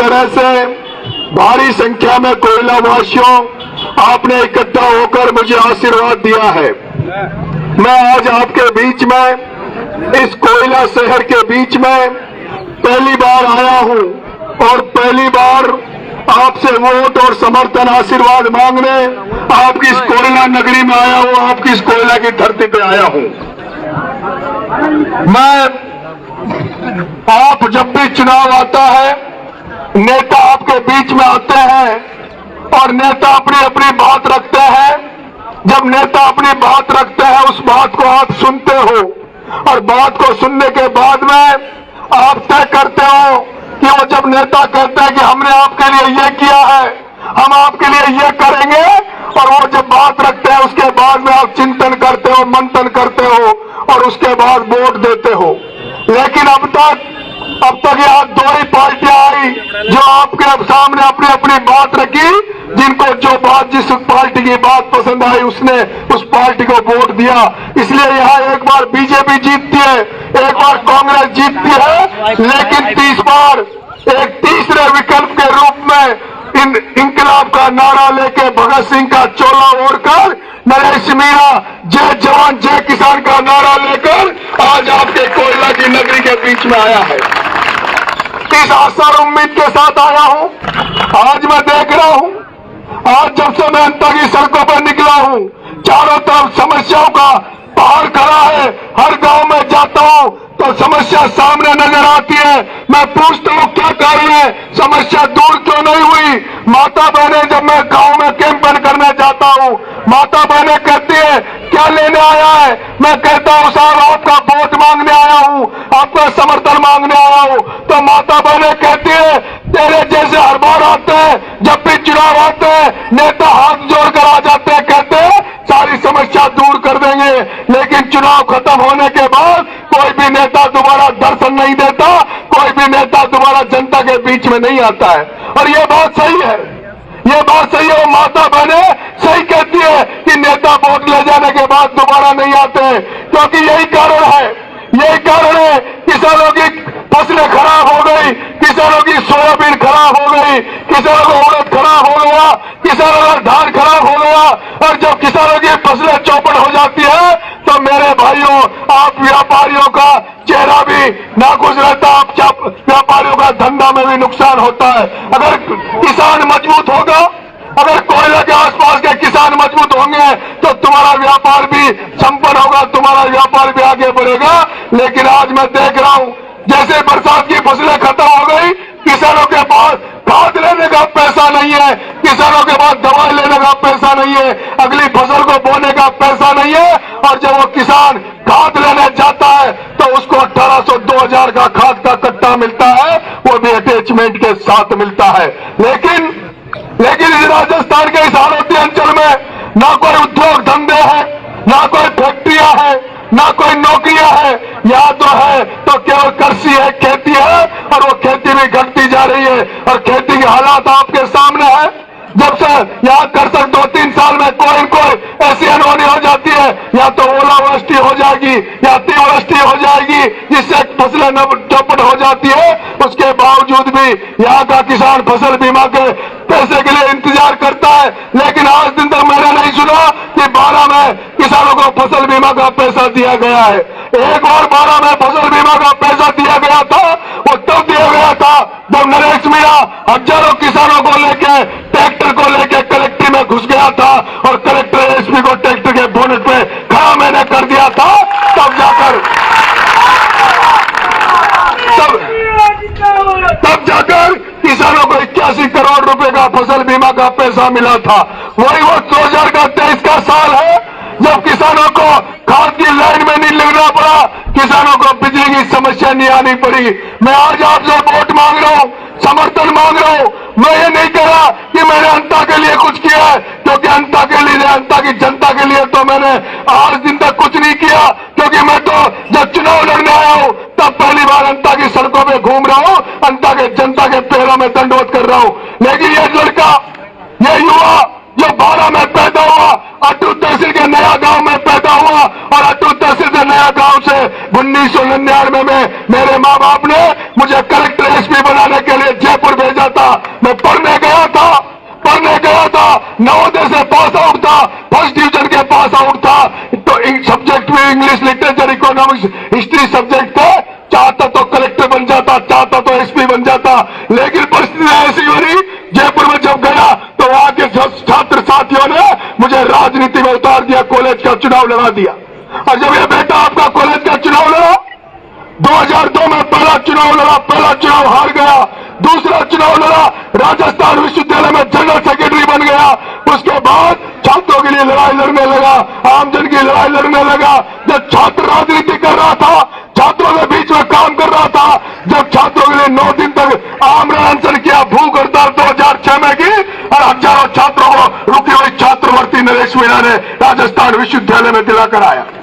तरह से भारी संख्या में कोयला वासियों आपने इकट्ठा होकर मुझे आशीर्वाद दिया है। मैं आज आपके बीच में, इस कोयला शहर के बीच में पहली बार आया हूं और पहली बार आपसे वोट और समर्थन आशीर्वाद मांगने आपकी इस कोयला नगरी में आया हूं, आपकी इस कोयला की धरती पे आया हूं। आप जब भी चुनाव आता है, नेता आपके बीच में आते हैं और नेता अपनी अपनी बात रखते हैं। जब नेता अपनी बात रखते हैं, उस बात को आप सुनते हो और बात को सुनने के बाद में आप तय करते हो कि वो जब नेता कहते हैं कि हमने आपके लिए ये किया है, हम आपके लिए ये करेंगे, और वो जब बात रखते हैं उसके बाद में आप चिंतन करते हो, मंथन करते हो और उसके बाद वोट देते हो। लेकिन अब तक यहाँ दो ही पार्टियां आई जो आपके सामने अपनी अपनी बात रखी, जिनको जो बात, जिस पार्टी की बात पसंद आई उसने उस पार्टी को वोट दिया। इसलिए यहाँ एक बार बीजेपी जीतती है, एक बार कांग्रेस जीतती है, लेकिन 30 बार एक तीसरे विकल्प के रूप में इंकलाब का नारा लेके, भगत सिंह का चोला ओढ़कर, नरेश मीणा जय जवान जय किसान का नारा लेकर आज आपके कोयला की नगरी के बीच में आया है। इस आशा और उम्मीद के साथ आया हूं। आज मैं देख रहा हूं, आज जब से मैं अंता की सड़कों पर निकला हूं, चारों तरफ समस्याओं का पहाड़ खड़ा है। हर गांव में जाता हूं तो समस्या सामने नजर आती है। मैं पूछता हूं क्या कारण है, समस्या दूर क्यों नहीं हुई। माता बहनें, जब मैं गांव में कैंपेन करने जाता हूं, माता बहनें कहती है क्या लेने आया है, मैं कहता हूं साहब आपका वोट मांगने आया हूं, आपका समर्थन मांगने आया हूं। तो माता बहनें कहती है तेरे जैसे हर बार आते हैं, जब भी चुनाव आते हैं नेता हाथ जोड़कर आ जाते हैं, कहते हैं सारी समस्या दूर कर देंगे, लेकिन चुनाव खत्म होने के बाद कोई भी नेता दोबारा दर्शन नहीं देता, कोई भी नेता दोबारा जनता के बीच में नहीं आता है। और ये बात सही है, ये बात सही है। वो माता बहनें सही कहती है कि नेता वोट ले जाने के बाद दोबारा नहीं आते हैं, क्योंकि यही कारण है, यही कारण है। किसानों की फसलें खराब हो गई, किसानों की सोयाबीन खराब हो गई, किसानों का उड़द खराब हो गया, किसानों का धान खराब हो गया, और जब किसानों की फसलें चौपट हो जाती है तो मेरे भाइयों, आप व्यापारियों का चेहरा भी नाखुश रहता, आप व्यापारियों का धंधा में भी नुकसान होता है। अगर किसान मजबूत होगा, अगर कोयला के आसपास के किसान मजबूत होंगे तो तुम्हारा व्यापार भी संपन्न होगा, तुम्हारा व्यापार भी आगे बढ़ेगा। लेकिन आज मैं देख रहा हूं जैसे बरसात की फसलें खत्म हो गई, किसानों के पास खाद लेने का पैसा नहीं है, किसानों के पास दवाई लेने का पैसा नहीं है, अगली फसल को बोने का पैसा नहीं है, और जब वो किसान खाद लेने जाता है तो उसको 1800 2000 का खाद का कट्टा मिलता है, वो भी अटैचमेंट के साथ मिलता है। लेकिन इस राजस्थान के इस हालाती अंचल में ना कोई उद्योग धंधे हैं, ना कोई फैक्ट्रियां हैं, ना कोई नौकरियां हैं। यहाँ तो है तो केवल कृषि है, खेती है, और वो खेती भी घटती जा रही है। और खेती के हालात आपके सामने है। जब से यहाँ कृषक 2-3 साल में कोई न कोई ऐसी अनहोनी हो जाती है, या तो ओलावृष्टि हो जाएगी या अतिवृष्टि हो जाएगी, जिससे फसलें चौपट हो जाती है। उसके बावजूद भी यहाँ का किसान फसल बीमा के पैसे के लिए इंतजार करता है। लेकिन आज दिन तक मैंने नहीं सुना कि 12 में किसानों को फसल बीमा का पैसा दिया गया है। एक बार 12 में फसल बीमा का पैसा दिया गया था, वो तब दिया गया था जब नरेश मीणा हजारों किसानों को लेके, ट्रैक्टर को लेके कलेक्ट्री में घुस गया था, और कलेक्टर एसपी को ट्रैक्टर के बोनट पे खड़ा मैंने कर दिया था। तब जाकर किसानों को 81 करोड़ रुपए का फसल बीमा का पैसा मिला था। वही वो 2023 का साल है जब किसानों को खाद की लाइन में नहीं लगना पड़ा, किसानों को बिजली की समस्या नहीं आनी पड़ी। मैं आज आपसे वोट मांग रहा हूं, समर्थन मांग रहा हूं। मैं ये नहीं कह रहा कि मैंने अंता के लिए कुछ किया है, क्योंकि अंता के लिए, अंता की जनता के लिए तो मैंने आज दिन तक कुछ नहीं किया, क्योंकि मैं तो जब चुनाव लड़ने आया हूं तब पहली बार अंता की सड़कों पे घूम रहा हूं, अंता के जनता के पैरों में दंडवत कर रहा हूं। लेकिन ये लड़का, ये युवा जो 12 में पैदा हुआ, अटूट तहसील के नया गांव में पैदा हुआ, और अटूट तहसील के नया गांव से 1999 में मेरे माँ बाप ने मुझे कलेक्टर एसपी बनाने के लिए जयपुर भेजा था। पढ़ा था, नवोदय से पास आउट था, फर्स्ट डिवीजन के पास आउट था, तो सब्जेक्ट में English, literature, economics, history subject थे। चाहता तो कलेक्टर बन जाता, चाहता तो एसपी बन जाता, लेकिन परिस्थिति ऐसी हो रही। जयपुर में जब गया तो वहां के छात्र साथियों ने मुझे राजनीति में उतार दिया, कॉलेज का चुनाव लड़ा दिया। और जब ये बेटा आपका कॉलेज का चुनाव लड़ा, 2002 में पहला चुनाव लड़ा, पहला चुनाव हार गया, दूसरा चुनाव लड़ा, राजस्थान विश्वविद्यालय में जनरल सेक्रेटरी बन गया। उसके बाद छात्रों के लिए लड़ाई लड़ने लगा, आमजन की लड़ाई लड़ने लगा। जब छात्र राजनीति कर रहा था, छात्रों के बीच में काम कर रहा था, जब छात्रों के लिए 9 दिन तक आमरण अनशन किया, भूख हड़ताल 2006 में की, और हजारों छात्रों को रुकी हुई छात्रवृत्ति नरेश मीणा ने राजस्थान विश्वविद्यालय में दिलाकर आया।